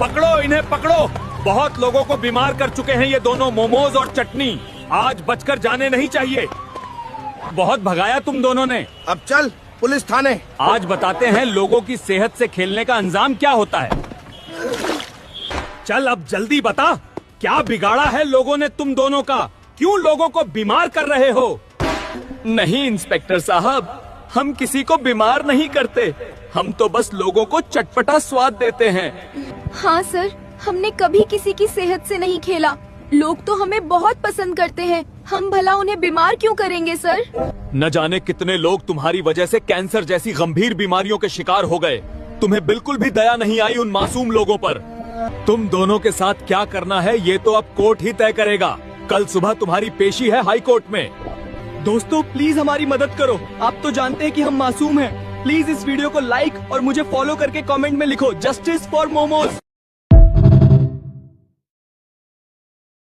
पकड़ो इन्हें, पकड़ो। बहुत लोगों को बीमार कर चुके हैं ये दोनों मोमोज और चटनी। आज बचकर जाने नहीं चाहिए। बहुत भगाया तुम दोनों ने। अब चल पुलिस थाने। आज बताते हैं लोगों की सेहत से खेलने का अंजाम क्या होता है। चल अब जल्दी बता, क्या बिगाड़ा है लोगों ने तुम दोनों का? क्यों लोगों को बीमार कर रहे हो? नहीं इंस्पेक्टर साहब, हम किसी को बीमार नहीं करते। हम तो बस लोगों को चटपटा स्वाद देते हैं। हाँ सर, हमने कभी किसी की सेहत से नहीं खेला। लोग तो हमें बहुत पसंद करते हैं, हम भला उन्हें बीमार क्यों करेंगे सर? न जाने कितने लोग तुम्हारी वजह से कैंसर जैसी गंभीर बीमारियों के शिकार हो गए। तुम्हें बिल्कुल भी दया नहीं आई उन मासूम लोगों पर। तुम दोनों के साथ क्या करना है ये तो अब कोर्ट ही तय करेगा। कल सुबह तुम्हारी पेशी है हाई कोर्ट में। दोस्तों प्लीज हमारी मदद करो। आप तो जानते हैं कि हम मासूम हैं। प्लीज इस वीडियो को लाइक और मुझे फॉलो करके कमेंट में लिखो जस्टिस फॉर मोमोज।